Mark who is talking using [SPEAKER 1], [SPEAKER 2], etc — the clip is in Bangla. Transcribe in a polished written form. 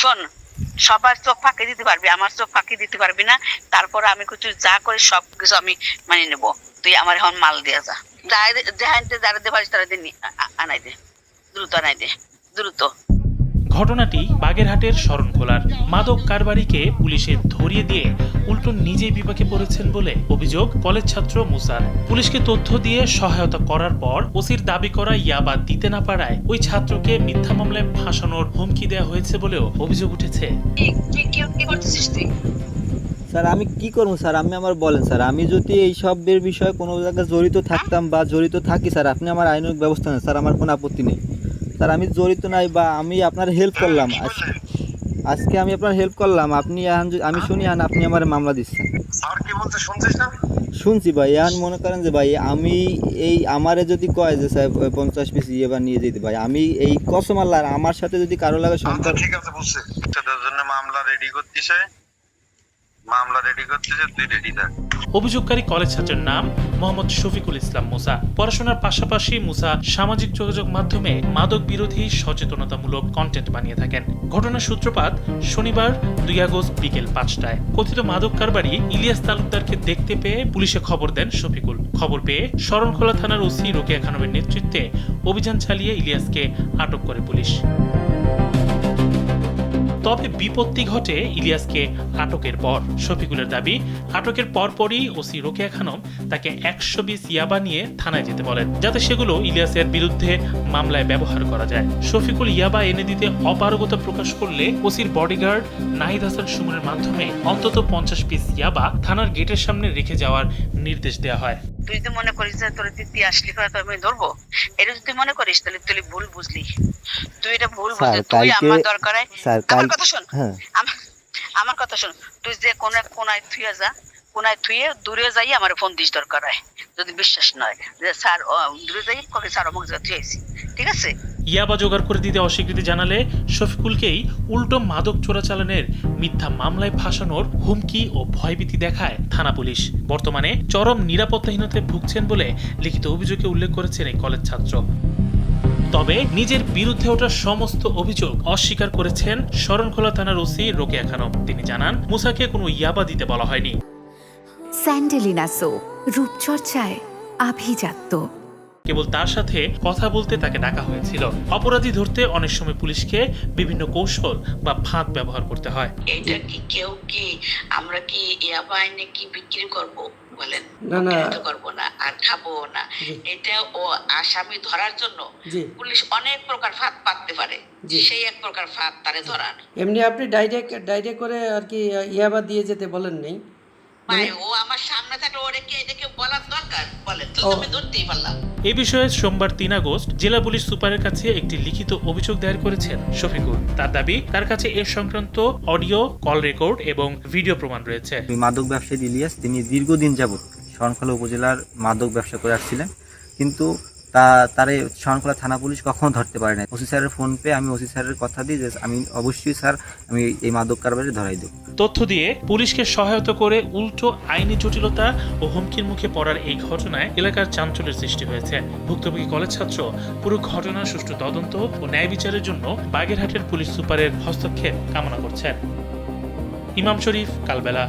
[SPEAKER 1] শোন, সবার চোখ ফাঁকি দিতে পারবি, আমার চোখ ফাঁকি দিতে পারবি না। তারপর আমি কিছু যা করি সবকিছু আমি মানে নেবো। তুই আমার এখন মাল দিয়ে যা, যারা দে পারিস তারা দিয়ে আনাই দে, দ্রুত আনাই দে, দ্রুত।
[SPEAKER 2] ঘটনাটি বাগেরহাটের শরণখোলার। মাদক কারবারিকে পুলিশে ধরিয়ে দিয়ে উল্টো নিজেই বিপাকে পড়েছেন বলে অভিযোগ কলেজ ছাত্র মুসার। পুলিশকে তথ্য দিয়ে সহায়তা করার পর ওসির দাবি করা ইয়াবা দিতে না পারায় ওই ছাত্রকে মিথ্যা মামলায় ফাঁসানোর হুমকি দেওয়া হয়েছে বলেও অভিযোগ উঠেছে।
[SPEAKER 1] কি করতেছিস তুই?
[SPEAKER 3] স্যার আমি কি করবো স্যার, আপনি আমার বলেন স্যার, আমি যদি এই সবের বিষয়ে কোনো জায়গায় জড়িত থাকতাম বা জড়িত থাকি স্যার, আপনি আমার আইনের ব্যবস্থা নেন স্যার, আমার কোনো আপত্তি নেই স্যার। আমি জড়িত নাই বা আমি আপনার হেল্প করলাম, আজকে আমি আপনার হেল্প করলাম, আপনি আমি শুনি আপনি আমার মামলা দিচ্ছেন।
[SPEAKER 4] স্যার কি বলতে শুনছিস না?
[SPEAKER 3] শুনছি ভাই, এখন মনে করেন যে ভাই আমি এই আমারে যদি কয় যে স্যার 50 পিস বা নিয়ে যেতে ভাই, আমি এই কসম আল্লাহর আমার সাথে যদি কারো লাগে সম্পর্ক।
[SPEAKER 4] ঠিক আছে বুঝছি, সেটার জন্য মামলা রেডি করতেছে, তুই রেডি থাক।
[SPEAKER 2] অভিযোগকারী কলেজ ছাত্রের নাম মোহাম্মদ শফিকুল ইসলাম মুসা। পড়াশোনার পাশাপাশি মুসা সামাজিক যোগাযোগ মাধ্যমে মাদক বিরোধী সচেতনতামূলক কন্টেন্ট বানিয়ে থাকেন। ঘটনার সূত্রপাত শনিবার 2 আগস্ট বিকেল 5টায়। কথিত মাদক কারবারি ইলিয়াস তালুকদারকে দেখতে পেয়ে পুলিশে খবর দেন শফিকুল। খবর পেয়ে শরণখোলা থানার ওসি রোকেয়া খানমের নেতৃত্বে অভিযান চালিয়ে ইলিয়াসকে আটক করে পুলিশ। তবে বিপত্তি ঘটে ইলিয়াসকে আটকের পর। শফিকুলের দাবি, আটকের পরপরই ওসি রোকেয়া খানম তাকে 120 ইয়াবা নিয়ে থানায় যেতে বলেন, যাতে সেগুলো ইলিয়াসের বিরুদ্ধে মামলায় ব্যবহার করা যায়। শফিকুল ইয়াবা এনে দিতে অপারগতা প্রকাশ করলে ওসির বডিগার্ড নাহিদ হাসান সুমনের মাধ্যমে অন্তত 50 পিস ইয়াবা থানার গেটের সামনে রেখে যাওয়ার নির্দেশ দেওয়া হয়।
[SPEAKER 1] তুই যদি মনে করিস যে তোর দিদি আসলি তো আমি ধরবো, এটা যদি মনে করিস তাহলে তুই ভুল বুঝলি। তুই এটা ভুল বুঝলি। তুই আমার দরকার আমার কথা শোন, আমার কথা শোন। তুই যে কোনায় থুয়ে যা, কোনায় থুয়ে দূরে যাই আমার ফোন দিস দরকার হয়, যদি বিশ্বাস নয় যে স্যার দূরে যাই কবে স্যার অমুক জায়গা থুয়েছি, ঠিক আছে?
[SPEAKER 2] ইয়াবা জোগাড় করে দিতে অস্বীকৃতি জানালে শফিকুলকেই উল্টো মাদক চোরাচালানের মিথ্যা মামলায় ফাঁসানোর হুমকি ও ভয়ভীতি দেখায় থানা পুলিশ। বর্তমানে চরম নিরাপত্তাহীনতায় ভুগছেন বলে লিখিত অভিযোগে উল্লেখ করেছেন এই কলেজ ছাত্র। তবে নিজের বিরুদ্ধে ওঠা সমস্ত অভিযোগ অস্বীকার করেছেন শরণখোলা থানার ওসি রোকেয়া খানম। তিনি জানান, মুসাকে কোনো ইয়াবা দিতে বলা হয়নি।
[SPEAKER 5] স্যান্ডেলিনা সো, রূপচর্চায় আভিজাত্য।
[SPEAKER 2] কেবল তার সাথে কথা বলতে তাকে ডাকা হয়েছিল। অপরাধী ধরতে অনেক সময় পুলিশকে বিভিন্ন কৌশল বা ফাঁদ ব্যবহার করতে হয়।
[SPEAKER 1] এটা কি কেউ কি আমরা কি ইয়াবা এনে কি বিক্রি করব বলেন?
[SPEAKER 6] না
[SPEAKER 1] করবো না আর খাবো না। এটা ও আসামি ধরার জন্য পুলিশ অনেক প্রকার ফাঁদ পাততে পারে, সেই এক প্রকার ফাঁদ তারে ধরার।
[SPEAKER 6] এমনি আপনি ডাইরেক্ট করে আর কি ইয়াবা দিয়ে যেতে বলেন নেই?
[SPEAKER 1] ভাই ও আমার সামনে থাকলে ওরে কি এটাকে বলার দরকার? বলেন তো, আমি ধরতেই পারলাম।
[SPEAKER 2] এই বিষয়ে সোমবার 3 আগস্ট জেলা পুলিশ সুপারের কাছে একটি লিখিত অভিযোগ দায়ের করেছেন শফিকুল। তার দাবি, তার কাছে এ সংক্রান্ত অডিও, কল রেকর্ড এবং ভিডিও প্রমাণ রয়েছে।
[SPEAKER 3] মাদক ব্যবসায়ী ইলিয়াস তিনি দীর্ঘদিন যাবৎ শরণখোলা উপজেলার মাদক ব্যবসা করে আসছিলেন, কিন্তু তারে শরণখোলা থানা পুলিশ কখনো ধরতে পারে না। ওসি স্যারের ফোন পেয়ে আমি ওসি স্যারের কথা দিই যে আমি অবশ্যই স্যার আমি এই মাদক কারবারি ধরাই দেব।
[SPEAKER 2] তথ্য দিয়ে পুলিশকে সহায়তা করে উল্টো আইনি জটিলতা ও হুমকির মুখে পড়ার এই ঘটনায় এলাকার চাঞ্চল্যের সৃষ্টি হয়েছে। ভুক্তভোগী কলেজ ছাত্র পুরো ঘটনার সুষ্ঠু তদন্ত ও ন্যায় বিচারের জন্য বাগেরহাটের পুলিশ সুপারের হস্তক্ষেপ কামনা করছেন। ইমাম শরীফ, কালবেলা।